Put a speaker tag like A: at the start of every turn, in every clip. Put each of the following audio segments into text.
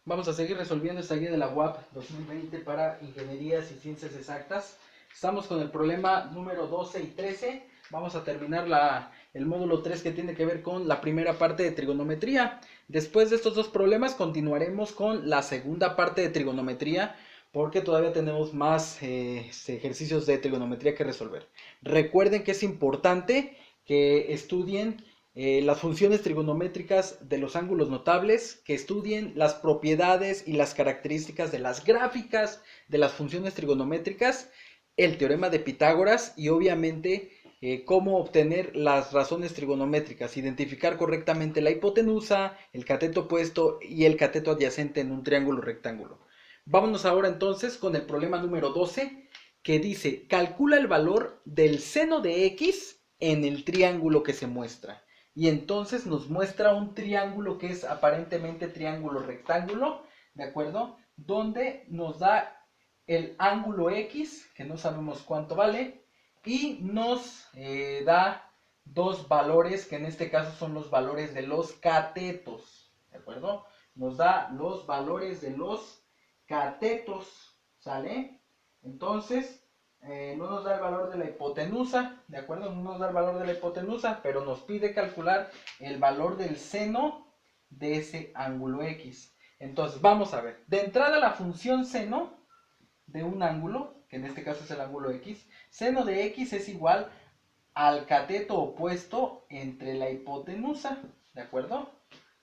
A: Vamos a seguir resolviendo esta guía de la UAP 2020 para Ingenierías y Ciencias Exactas. Estamos con el problema número 12 y 13. Vamos a terminar el módulo 3 que tiene que ver con la primera parte de trigonometría. Después de estos dos problemas continuaremos con la segunda parte de trigonometría porque todavía tenemos más ejercicios de trigonometría que resolver. Recuerden que es importante que estudien las funciones trigonométricas de los ángulos notables, que estudien las propiedades y las características de las gráficas de las funciones trigonométricas, el teorema de Pitágoras y obviamente cómo obtener las razones trigonométricas, identificar correctamente la hipotenusa, el cateto opuesto y el cateto adyacente en un triángulo rectángulo. Vámonos ahora entonces con el problema número 12 que dice, calcula el valor del seno de x en el triángulo que se muestra. Y entonces nos muestra un triángulo que es aparentemente triángulo rectángulo, ¿de acuerdo? Donde nos da el ángulo X, que no sabemos cuánto vale, y nos da dos valores, que en este caso son los valores de los catetos, ¿de acuerdo? Nos da los valores de los catetos, ¿sale? Entonces, no nos da el valor de la hipotenusa, ¿de acuerdo? No nos da el valor de la hipotenusa, pero nos pide calcular el valor del seno de ese ángulo X. Entonces, vamos a ver. De entrada, la función seno de un ángulo, que en este caso es el ángulo X, seno de X es igual al cateto opuesto entre la hipotenusa, ¿de acuerdo?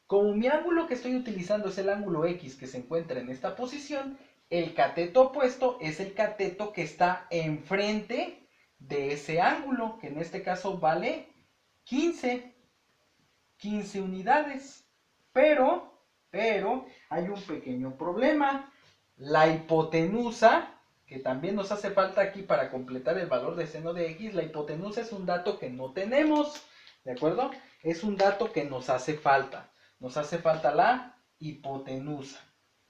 A: Como mi ángulo que estoy utilizando es el ángulo X que se encuentra en esta posición, el cateto opuesto es el cateto que está enfrente de ese ángulo, que en este caso vale 15 unidades. Pero hay un pequeño problema. La hipotenusa, que también nos hace falta aquí para completar el valor de seno de X, la hipotenusa es un dato que no tenemos, ¿de acuerdo? Es un dato que nos hace falta. Nos hace falta la hipotenusa,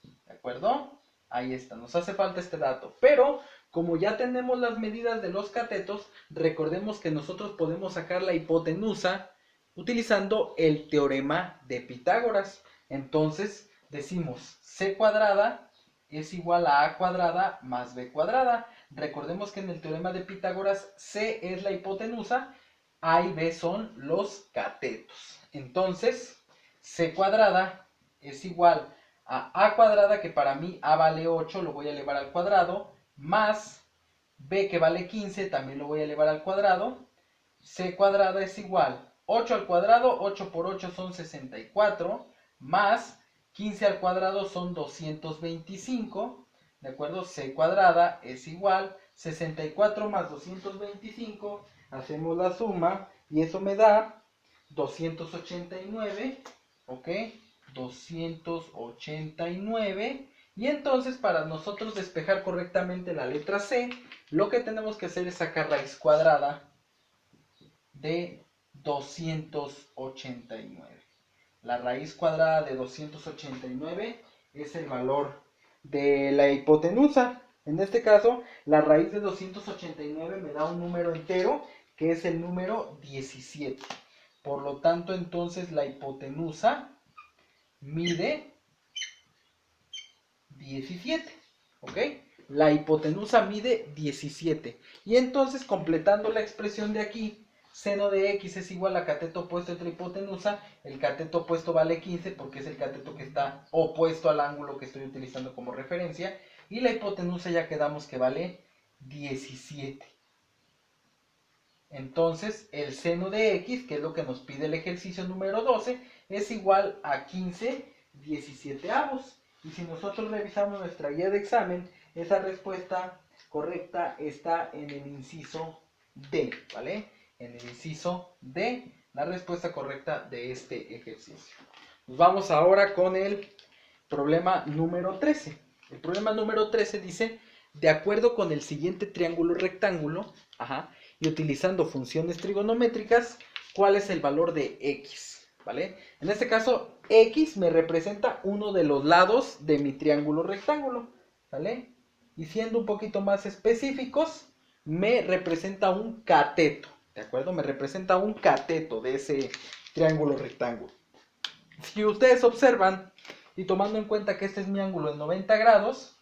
A: ¿de acuerdo? Ahí está, nos hace falta este dato. Pero, como ya tenemos las medidas de los catetos, recordemos que nosotros podemos sacar la hipotenusa utilizando el teorema de Pitágoras. Entonces, decimos c cuadrada es igual a a cuadrada más b cuadrada. Recordemos que en el teorema de Pitágoras c es la hipotenusa, a y b son los catetos. Entonces, c cuadrada es igual a cuadrada, que para mí a vale 8, lo voy a elevar al cuadrado, más b que vale 15, también lo voy a elevar al cuadrado. C cuadrada es igual 8 al cuadrado, 8 por 8 son 64, más 15 al cuadrado son 225, ¿de acuerdo? C cuadrada es igual 64 más 225, hacemos la suma y eso me da 289, ¿ok? 289. Y entonces, para nosotros despejar correctamente la letra C, lo que tenemos que hacer es sacar raíz cuadrada de 289. La raíz cuadrada de 289 es el valor de la hipotenusa. En este caso, la raíz de 289 me da un número entero, que es el número 17. Por lo tanto, entonces la hipotenusa mide 17, ¿ok? La hipotenusa mide 17. Y entonces, completando la expresión de aquí, seno de x es igual a cateto opuesto entre hipotenusa. El cateto opuesto vale 15 porque es el cateto que está opuesto al ángulo que estoy utilizando como referencia. Y la hipotenusa ya quedamos que vale 17. Entonces, el seno de x, que es lo que nos pide el ejercicio número 12, es igual a 15 17avos. Y si nosotros revisamos nuestra guía de examen, esa respuesta correcta está en el inciso D, ¿vale? En el inciso D, la respuesta correcta de este ejercicio. Nos vamos ahora con el problema número 13. El problema número 13 dice, de acuerdo con el siguiente triángulo rectángulo, y utilizando funciones trigonométricas, ¿cuál es el valor de x? ¿Vale? En este caso, x me representa uno de los lados de mi triángulo rectángulo, ¿vale? Y siendo un poquito más específicos, me representa un cateto, ¿de acuerdo? Me representa un cateto de ese triángulo rectángulo. Si ustedes observan, y tomando en cuenta que este es mi ángulo en 90 grados,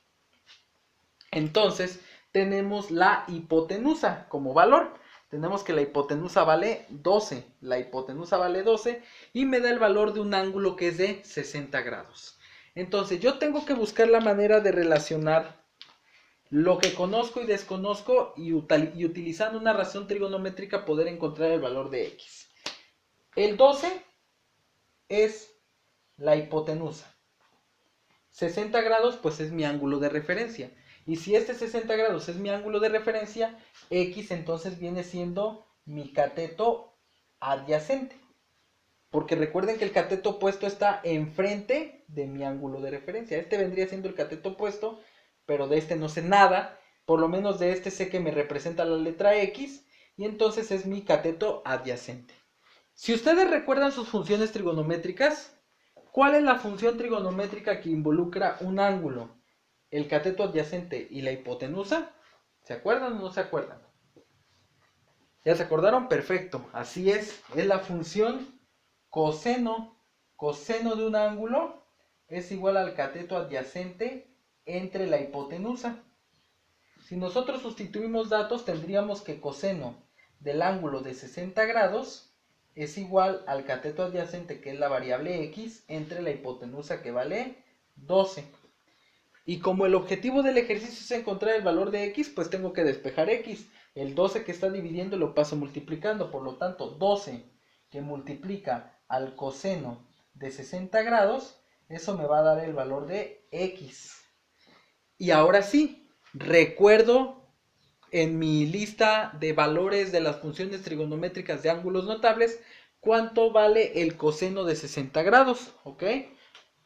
A: entonces tenemos la hipotenusa como valor. Tenemos que la hipotenusa vale 12. La hipotenusa vale 12 y me da el valor de un ángulo que es de 60 grados. Entonces yo tengo que buscar la manera de relacionar lo que conozco y desconozco y utilizando una razón trigonométrica poder encontrar el valor de x. El 12 es la hipotenusa. 60 grados pues es mi ángulo de referencia. Y si este 60 grados es mi ángulo de referencia, x entonces viene siendo mi cateto adyacente. Porque recuerden que el cateto opuesto está enfrente de mi ángulo de referencia. Este vendría siendo el cateto opuesto, pero de este no sé nada. Por lo menos de este sé que me representa la letra x y entonces es mi cateto adyacente. Si ustedes recuerdan sus funciones trigonométricas, ¿cuál es la función trigonométrica que involucra un ángulo, el cateto adyacente y la hipotenusa? ¿Se acuerdan o no se acuerdan? ¿Ya se acordaron? Perfecto. Así es la función coseno. Coseno de un ángulo es igual al cateto adyacente entre la hipotenusa. Si nosotros sustituimos datos, tendríamos que coseno del ángulo de 60 grados es igual al cateto adyacente, que es la variable x, entre la hipotenusa, que vale 12. Y como el objetivo del ejercicio es encontrar el valor de x, pues tengo que despejar x. El 12 que está dividiendo lo paso multiplicando, por lo tanto 12 que multiplica al coseno de 60 grados, eso me va a dar el valor de x. Y ahora sí, recuerdo en mi lista de valores de las funciones trigonométricas de ángulos notables cuánto vale el coseno de 60 grados, ¿ok?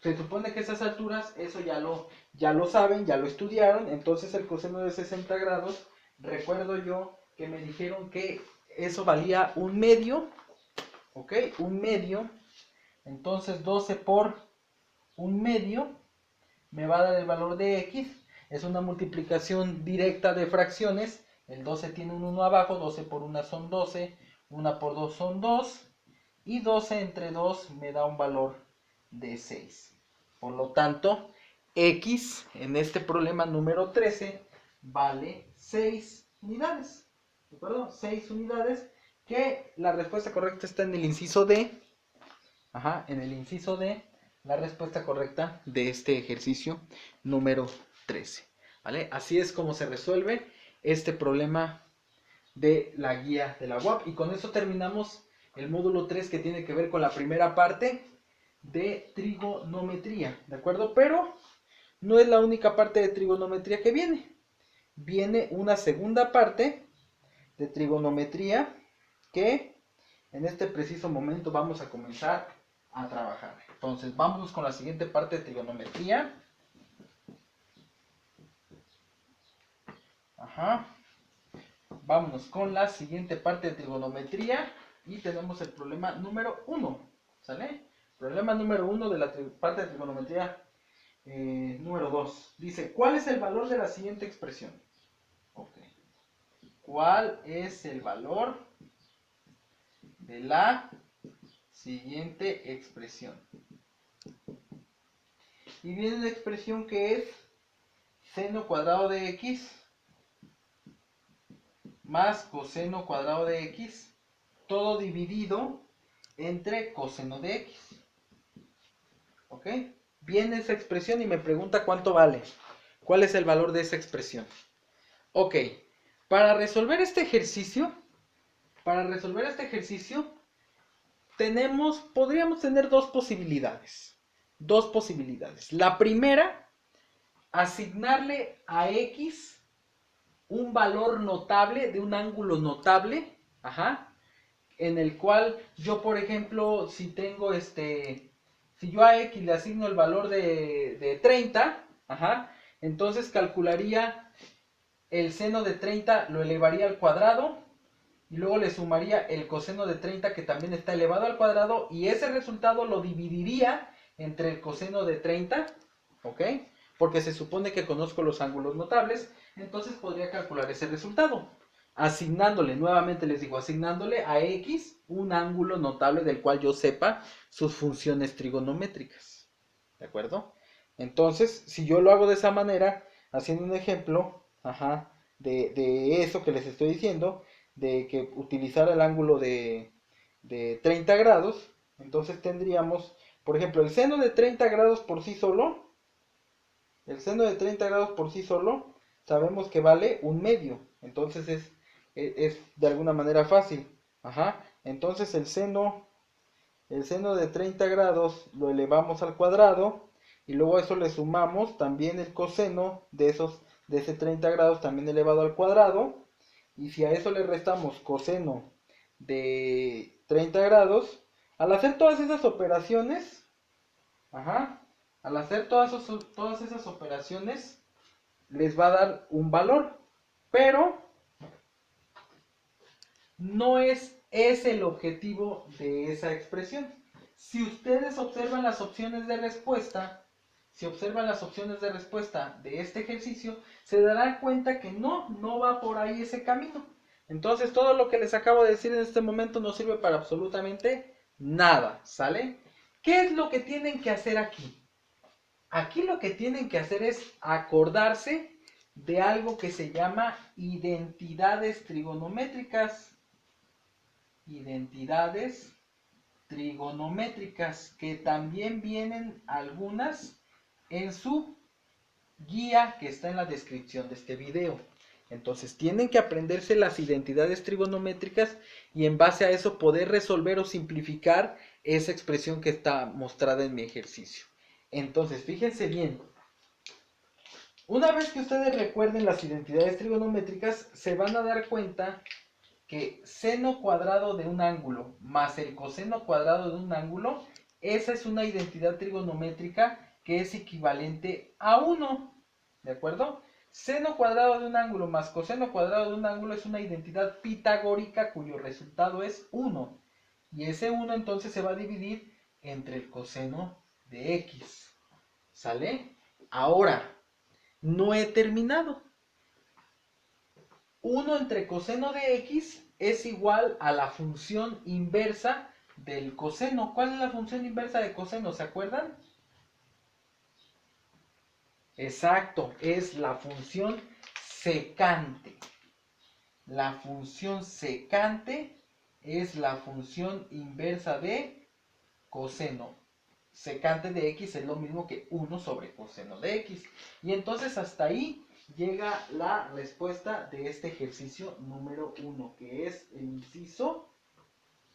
A: Se supone que a esas alturas eso ya lo saben, ya lo estudiaron. Entonces el coseno de 60 grados, recuerdo yo que me dijeron que eso valía un medio, ¿ok? Un medio. Entonces 12 por un medio me va a dar el valor de x. Es una multiplicación directa de fracciones. El 12 tiene un 1 abajo, 12 por 1 son 12, 1 por 2 son 2, y 12 entre 2 me da un valor de 6. Por lo tanto, x en este problema número 13 vale 6 unidades. ¿De acuerdo? 6 unidades, que la respuesta correcta está en el inciso D. Ajá, en el inciso D, la respuesta correcta de este ejercicio número 13. ¿Vale? Así es como se resuelve este problema de la guía de la UAP. Y con eso terminamos el módulo 3, que tiene que ver con la primera parte de trigonometría, ¿de acuerdo? Pero no es la única parte de trigonometría que viene. Viene una segunda parte de trigonometría que en este preciso momento vamos a comenzar a trabajar. Entonces, vámonos con la siguiente parte de trigonometría. Ajá. Vámonos con la siguiente parte de trigonometría y tenemos el problema número 1. ¿Sale? Problema número 1 de la parte de trigonometría número 2. Dice, ¿cuál es el valor de la siguiente expresión? Ok. ¿Cuál es el valor de la siguiente expresión? Y viene una expresión que es seno cuadrado de x más coseno cuadrado de x, todo dividido entre coseno de x. ¿Ok? Viene esa expresión y me pregunta cuánto vale. ¿Cuál es el valor de esa expresión? Ok, para resolver este ejercicio, podríamos tener dos posibilidades. La primera, asignarle a x un valor notable de un ángulo notable, ajá, en el cual yo, por ejemplo, si yo a x le asigno el valor de 30, ajá, entonces calcularía el seno de 30, lo elevaría al cuadrado, y luego le sumaría el coseno de 30, que también está elevado al cuadrado, y ese resultado lo dividiría entre el coseno de 30, ¿ok? Porque se supone que conozco los ángulos notables, entonces podría calcular ese resultado. Nuevamente les digo, asignándole a x un ángulo notable del cual yo sepa sus funciones trigonométricas. ¿de acuerdo? Entonces, si yo lo hago de esa manera, haciendo un ejemplo, de eso que les estoy diciendo, de que utilizar el ángulo de 30 grados, entonces tendríamos, por ejemplo, el seno de 30 grados por sí solo, el seno de 30 grados por sí solo, sabemos que vale un medio, entonces es de alguna manera fácil, entonces el seno de 30 grados lo elevamos al cuadrado y luego a eso le sumamos también el coseno de ese 30 grados también elevado al cuadrado. Y si a eso le restamos coseno de 30 grados, al hacer todas esas operaciones, al hacer todas esas operaciones, les va a dar un valor, pero no es ese el objetivo de esa expresión. Si ustedes observan las opciones de respuesta, de este ejercicio, se darán cuenta que no va por ahí ese camino. Entonces todo lo que les acabo de decir en este momento no sirve para absolutamente nada, ¿sale? ¿Qué es lo que tienen que hacer aquí? Aquí lo que tienen que hacer es acordarse de algo que se llama identidades trigonométricas. Identidades trigonométricas, que también vienen algunas en su guía que está en la descripción de este video. Entonces tienen que aprenderse las identidades trigonométricas y en base a eso poder resolver o simplificar esa expresión que está mostrada en mi ejercicio. Entonces fíjense bien, una vez que ustedes recuerden las identidades trigonométricas, se van a dar cuenta que seno cuadrado de un ángulo más el coseno cuadrado de un ángulo, esa es una identidad trigonométrica que es equivalente a 1, ¿de acuerdo? Seno cuadrado de un ángulo más coseno cuadrado de un ángulo es una identidad pitagórica cuyo resultado es 1. Y ese 1 entonces se va a dividir entre el coseno de x. ¿Sale? Ahora, no he terminado. 1 entre coseno de x es igual a la función inversa del coseno. ¿Cuál es la función inversa de coseno? ¿Se acuerdan? Exacto, es la función secante. La función secante es la función inversa de coseno. Secante de x es lo mismo que 1 sobre coseno de x. Y entonces hasta ahí llega la respuesta de este ejercicio número 1, que es el inciso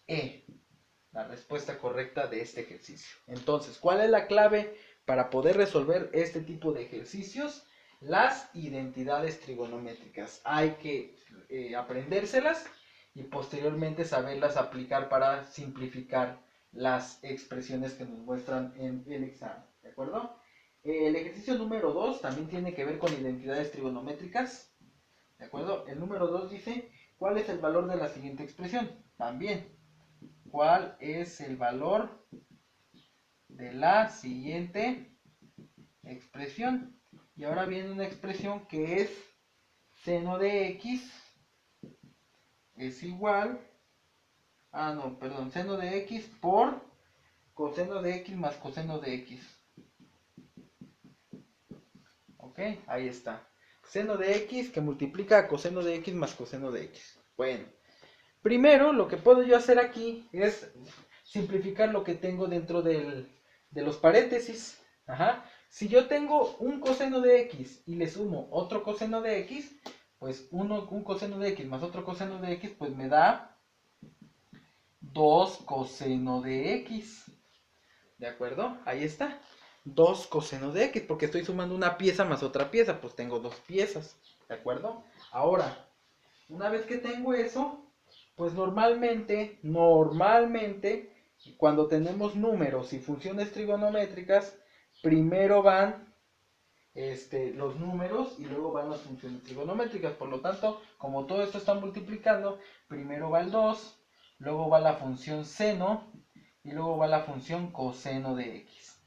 A: E, la respuesta correcta de este ejercicio. Entonces, ¿cuál es la clave para poder resolver este tipo de ejercicios? Las identidades trigonométricas. Hay que aprendérselas y posteriormente saberlas aplicar para simplificar las expresiones que nos muestran en el examen. ¿De acuerdo? El ejercicio número 2 también tiene que ver con identidades trigonométricas. ¿De acuerdo? El número 2 dice, ¿cuál es el valor de la siguiente expresión? También, ¿cuál es el valor de la siguiente expresión? Y ahora viene una expresión que es seno de x es igual, seno de x por coseno de x más coseno de x. Ok, ahí está. Seno de x que multiplica a coseno de x más coseno de x. Bueno, primero lo que puedo yo hacer aquí es simplificar lo que tengo dentro de los paréntesis. Si yo tengo un coseno de x y le sumo otro coseno de x, pues un coseno de x más otro coseno de x, pues me da 2 coseno de x. ¿De acuerdo? Ahí está. 2 coseno de x, porque estoy sumando una pieza más otra pieza, pues tengo dos piezas. ¿De acuerdo? Ahora, una vez que tengo eso, pues normalmente, cuando tenemos números y funciones trigonométricas, primero van los números y luego van las funciones trigonométricas. Por lo tanto, como todo esto está multiplicando, primero va el 2, luego va la función seno y luego va la función coseno de x.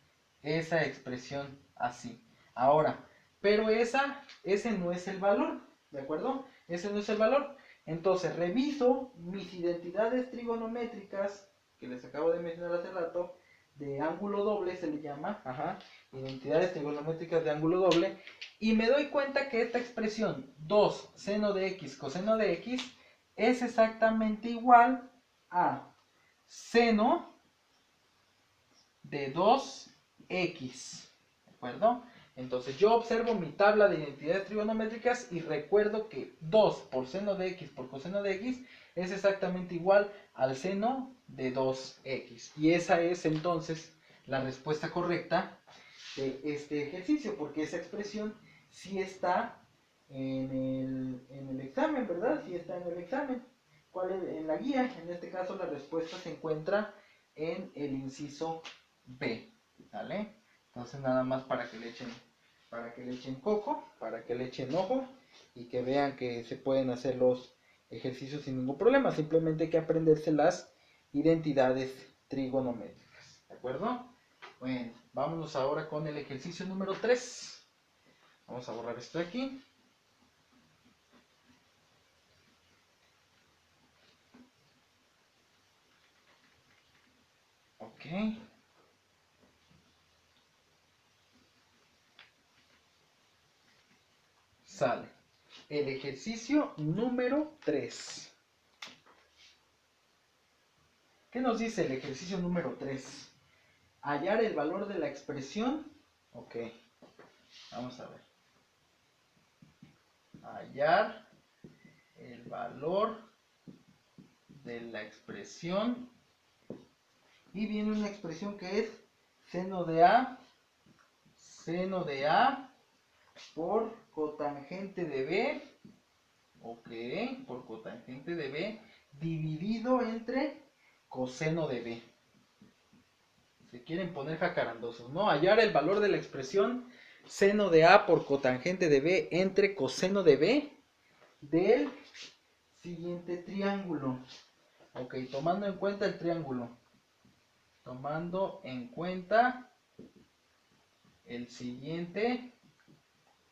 A: Esa expresión así. Ahora, pero ese no es el valor, ¿de acuerdo? Ese no es el valor. Entonces, reviso mis identidades trigonométricas, que les acabo de mencionar hace rato, de ángulo doble se le llama, identidades trigonométricas de ángulo doble, y me doy cuenta que esta expresión 2 seno de x coseno de x es exactamente igual a seno de 2x, ¿de acuerdo? Entonces yo observo mi tabla de identidades trigonométricas y recuerdo que 2 por seno de x por coseno de x es exactamente igual al seno de 2x. Y esa es entonces la respuesta correcta de este ejercicio, porque esa expresión sí está en el examen, ¿verdad? Sí está en el examen. ¿Cuál es? En la guía, en este caso la respuesta se encuentra en el inciso B, ¿vale? Entonces nada más para que le echen coco, para que le echen ojo y que vean que se pueden hacer los ejercicios sin ningún problema. Simplemente hay que aprenderse las identidades trigonométricas, ¿de acuerdo? Bueno, vámonos ahora con el ejercicio número 3. Vamos a borrar esto de aquí. Ok. Sale. El ejercicio número 3. ¿Qué nos dice el ejercicio número 3? Hallar el valor de la expresión. Ok. Vamos a ver. Hallar el valor de la expresión. Y viene una expresión que es seno de A por cotangente de B. Ok, por cotangente de B dividido entre coseno de B. Se quieren poner jacarandosos, ¿no? Hallar el valor de la expresión seno de A por cotangente de B entre coseno de B del siguiente triángulo. Ok, tomando en cuenta el triángulo. Tomando en cuenta el siguiente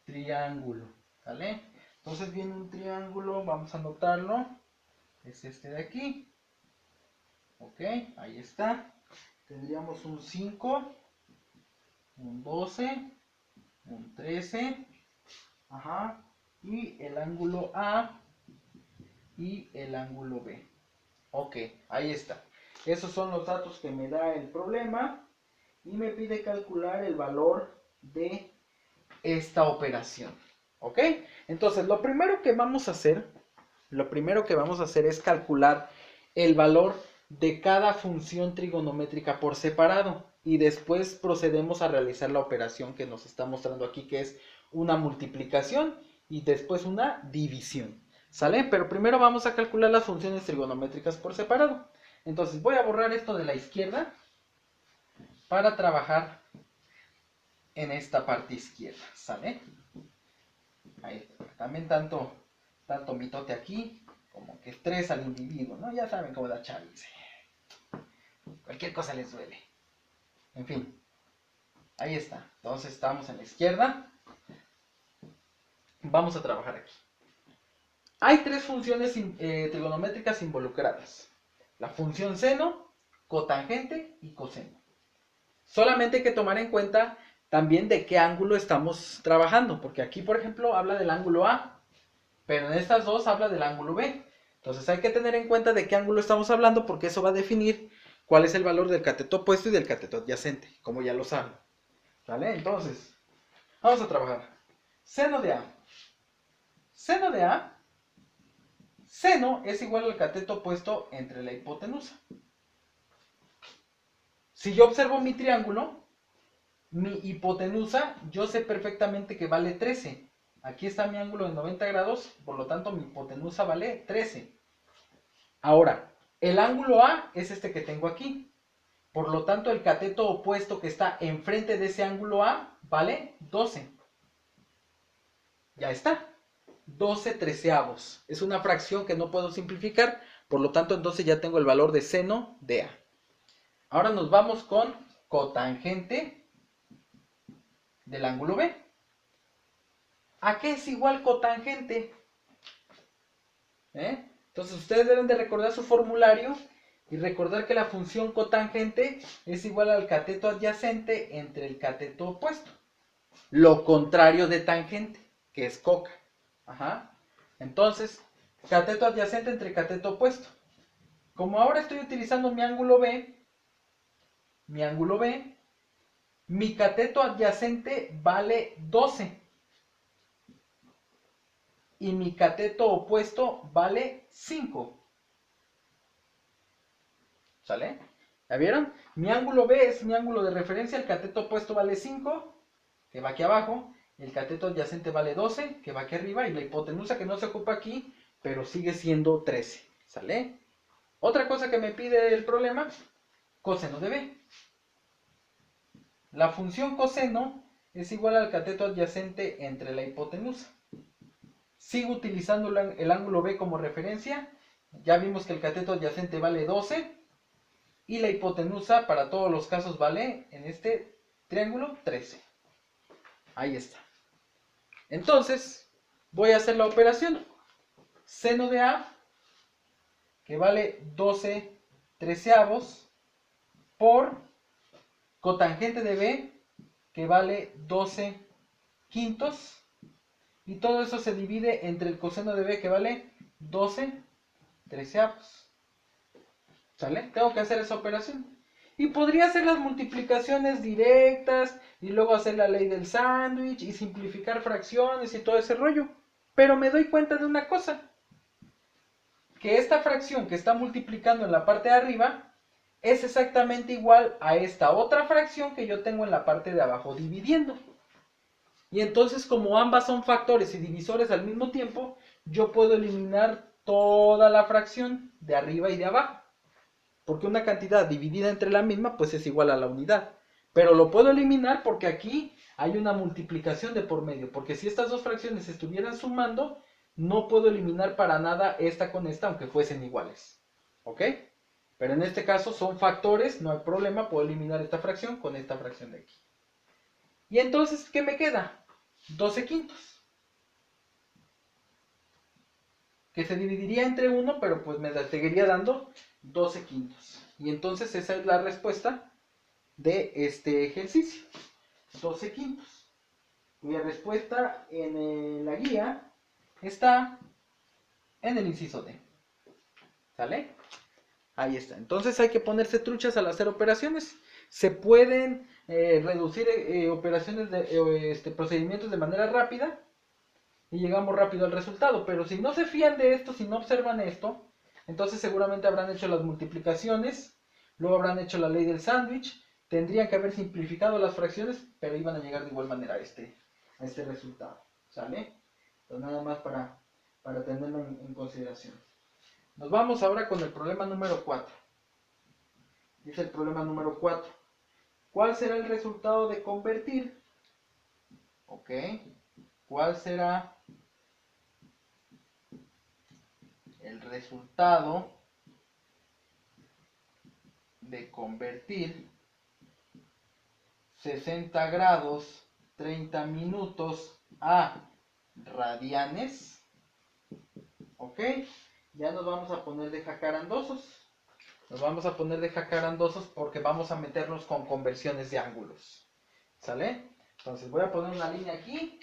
A: triángulo. ¿Vale? Entonces viene un triángulo, vamos a anotarlo. Es este de aquí. Ok, ahí está. Tendríamos un 5, un 12, un 13. Y el ángulo A y el ángulo B. Ok, ahí está. Esos son los datos que me da el problema. Y me pide calcular el valor de esta operación. ¿Ok? Entonces, lo primero que vamos a hacer es calcular el valor de cada función trigonométrica por separado. Y después procedemos a realizar la operación que nos está mostrando aquí, que es una multiplicación y después una división. ¿Sale? Pero primero vamos a calcular las funciones trigonométricas por separado. Entonces, voy a borrar esto de la izquierda para trabajar en esta parte izquierda, ¿sale? Ahí, también tanto mitote aquí, como que estresa al individuo, ¿no? Ya saben cómo la chaviza. Cualquier cosa les duele. En fin, ahí está. Entonces estamos en la izquierda. Vamos a trabajar aquí. Hay tres funciones trigonométricas involucradas. La función seno, cotangente y coseno. Solamente hay que tomar en cuenta también de qué ángulo estamos trabajando, porque aquí, por ejemplo, habla del ángulo A, pero en estas dos habla del ángulo B. Entonces hay que tener en cuenta de qué ángulo estamos hablando, porque eso va a definir cuál es el valor del cateto opuesto y del cateto adyacente, como ya lo saben. ¿Vale? Entonces, vamos a trabajar. Seno de A. Seno de A. Seno es igual al cateto opuesto entre la hipotenusa. Si yo observo mi triángulo, mi hipotenusa, yo sé perfectamente que vale 13. Aquí está mi ángulo de 90 grados, por lo tanto mi hipotenusa vale 13. Ahora, el ángulo A es este que tengo aquí. Por lo tanto, el cateto opuesto que está enfrente de ese ángulo A vale 12. Ya está. 12 treceavos. Es una fracción que no puedo simplificar, por lo tanto, entonces ya tengo el valor de seno de A. Ahora nos vamos con cotangente del ángulo B. ¿A qué es igual cotangente? Entonces ustedes deben de recordar su formulario Y recordar que la función cotangente es igual al cateto adyacente entre el cateto opuesto. Lo contrario de tangente, que es coca. Ajá. Entonces, cateto adyacente entre cateto opuesto. Como ahora estoy utilizando mi ángulo B, mi cateto adyacente vale 12. Y mi cateto opuesto vale 5. ¿Sale? ¿Ya vieron? Mi ángulo B es mi ángulo de referencia, el cateto opuesto vale 5, que va aquí abajo, el cateto adyacente vale 12, que va aquí arriba, y la hipotenusa que no se ocupa aquí, pero sigue siendo 13. ¿Sale? Otra cosa que me pide el problema, coseno de B. La función coseno es igual al cateto adyacente entre la hipotenusa. Sigo utilizando el ángulo B como referencia. Ya vimos que el cateto adyacente vale 12 y la hipotenusa para todos los casos vale, en este triángulo, 13. Ahí está. Entonces, voy a hacer la operación. Seno de A, que vale 12 treceavos, por cotangente de B, que vale 12 quintos. Y todo eso se divide entre el coseno de B, que vale 12 treceavos. ¿Sale? Tengo que hacer esa operación. Y podría hacer las multiplicaciones directas y luego hacer la ley del sándwich y simplificar fracciones y todo ese rollo. Pero me doy cuenta de una cosa. Que esta fracción que está multiplicando en la parte de arriba es exactamente igual a esta otra fracción que yo tengo en la parte de abajo dividiendo. Y entonces, como ambas son factores y divisores al mismo tiempo, yo puedo eliminar toda la fracción de arriba y de abajo. Porque una cantidad dividida entre la misma, pues es igual a la unidad. Pero lo puedo eliminar porque aquí hay una multiplicación de por medio. Porque si estas dos fracciones estuvieran sumando, no puedo eliminar para nada esta con esta, aunque fuesen iguales. ¿Ok? Pero en este caso son factores, no hay problema, puedo eliminar esta fracción con esta fracción de aquí. Y entonces, ¿qué me queda? 12 quintos. Que se dividiría entre 1, pero pues me seguiría dando 12 quintos. Y entonces esa es la respuesta de este ejercicio. 12 quintos. Cuya respuesta en la guía está en el inciso D. ¿Sale? Ahí está. Entonces hay que ponerse truchas al hacer operaciones. Se pueden reducir operaciones de procedimientos de manera rápida y llegamos rápido al resultado. Pero si no se fían de esto, si no observan esto, entonces seguramente habrán hecho las multiplicaciones, luego habrán hecho la ley del sándwich, tendrían que haber simplificado las fracciones, pero iban a llegar de igual manera a este resultado. ¿Sale? Entonces nada más para tenerlo en consideración. Nos vamos ahora con el problema número 4. Dice el problema número 4. ¿Cuál será el resultado de convertir? Ok. ¿Cuál será el resultado de convertir 60 grados 30 minutos a radianes? Ok. Ya nos vamos a poner de jacarandosos. Nos vamos a poner de jacarandosos porque vamos a meternos con conversiones de ángulos. ¿Sale? Entonces voy a poner una línea aquí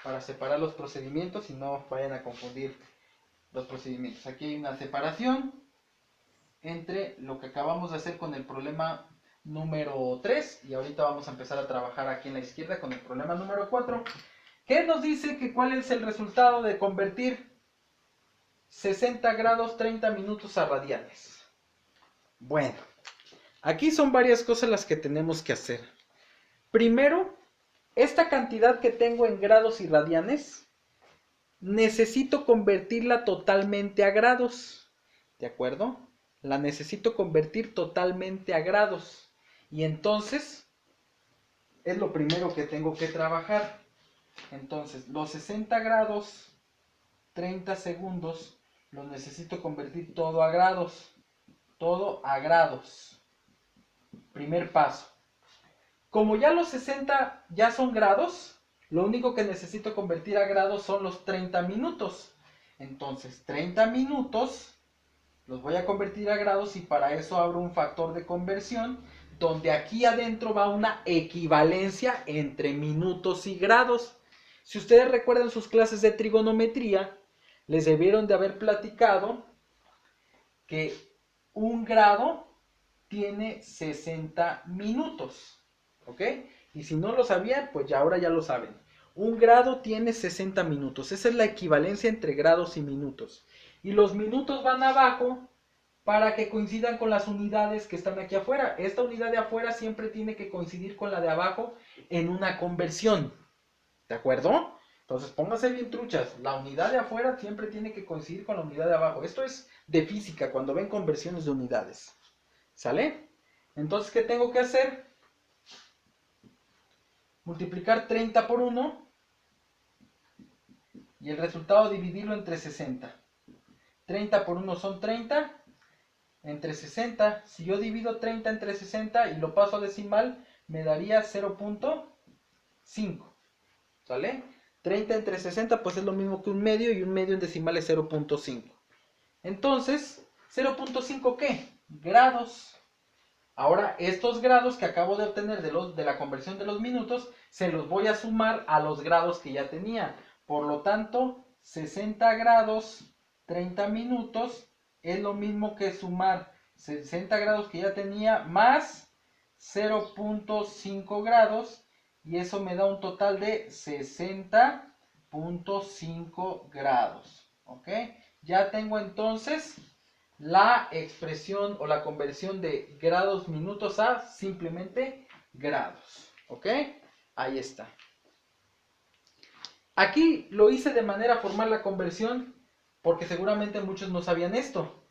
A: para separar los procedimientos y no vayan a confundir los procedimientos. Aquí hay una separación entre lo que acabamos de hacer con el problema número 3 y ahorita vamos a empezar a trabajar aquí en la izquierda con el problema número 4. ¿Qué nos dice que cuál es el resultado de convertir 60 grados 30 minutos a radianes? Bueno, aquí son varias cosas las que tenemos que hacer. Primero, esta cantidad que tengo en grados y radianes, necesito convertirla totalmente a grados. ¿De acuerdo? La necesito convertir totalmente a grados. Y entonces, es lo primero que tengo que trabajar. Entonces, los 60 grados 30 segundos los necesito convertir todo a grados. Todo a grados. Primer paso. Como ya los 60 ya son grados, lo único que necesito convertir a grados son los 30 minutos. Entonces, 30 minutos Los voy a convertir a grados y para eso abro un factor de conversión donde aquí adentro va una equivalencia entre minutos y grados. Si ustedes recuerdan sus clases de trigonometría, les debieron de haber platicado que un grado tiene 60 minutos, ¿ok? Y si no lo sabían, pues ya ahora ya lo saben. Un grado tiene 60 minutos, esa es la equivalencia entre grados y minutos. Y los minutos van abajo para que coincidan con las unidades que están aquí afuera. Esta unidad de afuera siempre tiene que coincidir con la de abajo en una conversión, ¿de acuerdo? Entonces pónganse bien truchas, la unidad de afuera siempre tiene que coincidir con la unidad de abajo. Esto es de física, cuando ven conversiones de unidades, ¿sale? Entonces, ¿qué tengo que hacer? Multiplicar 30 por 1 y el resultado dividirlo entre 60. 30 por 1 son 30, entre 60, si yo divido 30 entre 60 y lo paso a decimal, me daría 0.5, ¿sale? 30 entre 60 pues es lo mismo que un medio y un medio en decimal es 0.5. Entonces, 0.5 ¿qué? Grados. Ahora, estos grados que acabo de obtener de la conversión de los minutos, se los voy a sumar a los grados que ya tenía. Por lo tanto, 60 grados, 30 minutos, es lo mismo que sumar 60 grados que ya tenía más 0.5 grados, y eso me da un total de 60.5 grados. ¿Ok? Ya tengo entonces la expresión o la conversión de grados minutos a simplemente grados. ¿Ok? Ahí está. Aquí lo hice de manera formal la conversión porque seguramente muchos no sabían esto.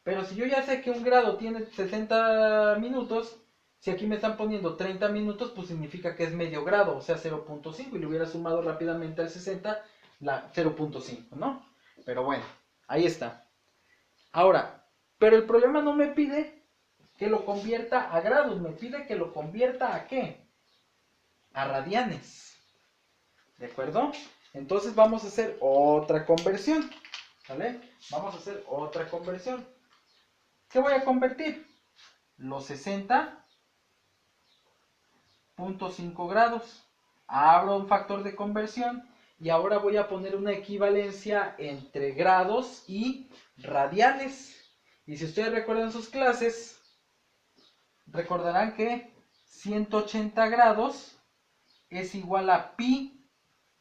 A: Pero si yo ya sé que un grado tiene 60 minutos, si aquí me están poniendo 30 minutos, pues significa que es medio grado, o sea 0.5, y le hubiera sumado rápidamente al 60 la 0.5, ¿no? Pero bueno, ahí está. Ahora, pero el problema no me pide que lo convierta a grados, me pide que lo convierta a ¿qué? A radianes. ¿De acuerdo? Entonces vamos a hacer otra conversión. ¿Vale? Vamos a hacer otra conversión. ¿Qué voy a convertir? Los 60.5 grados. Abro un factor de conversión y ahora voy a poner una equivalencia entre grados y radianes. Y si ustedes recuerdan sus clases, recordarán que 180 grados es igual a pi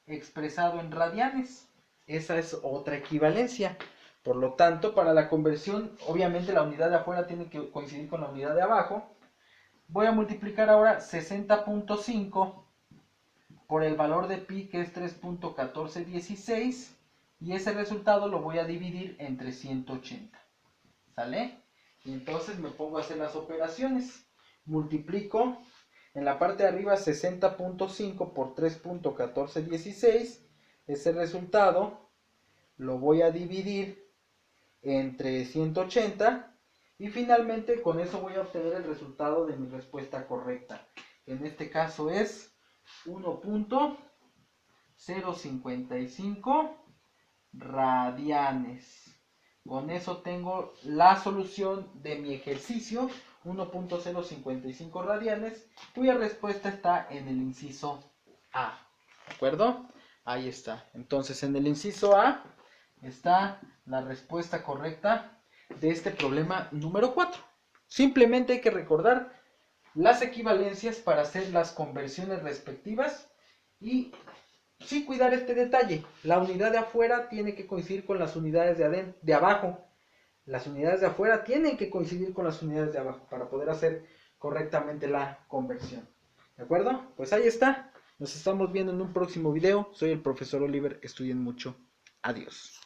A: expresado en radianes. Esa es otra equivalencia. Por lo tanto, para la conversión, obviamente la unidad de afuera tiene que coincidir con la unidad de abajo. Voy a multiplicar ahora 60.5 por el valor de pi, que es 3.1416, y ese resultado lo voy a dividir entre 180. ¿Sale? Y entonces me pongo a hacer las operaciones. Multiplico en la parte de arriba 60.5 por 3.1416. Ese resultado lo voy a dividir entre 180. Y finalmente con eso voy a obtener el resultado de mi respuesta correcta. En este caso es 1.055 radianes. Con eso tengo la solución de mi ejercicio, 1.055 radianes, cuya respuesta está en el inciso A. ¿De acuerdo? Ahí está. Entonces, en el inciso A está la respuesta correcta de este problema número 4. Simplemente hay que recordar las equivalencias para hacer las conversiones respectivas y sí cuidar este detalle. La unidad de afuera tiene que coincidir con las unidades de abajo. Las unidades de afuera tienen que coincidir con las unidades de abajo para poder hacer correctamente la conversión. ¿De acuerdo? Pues ahí está. Nos estamos viendo en un próximo video. Soy el profesor Oliver. Estudien mucho. Adiós.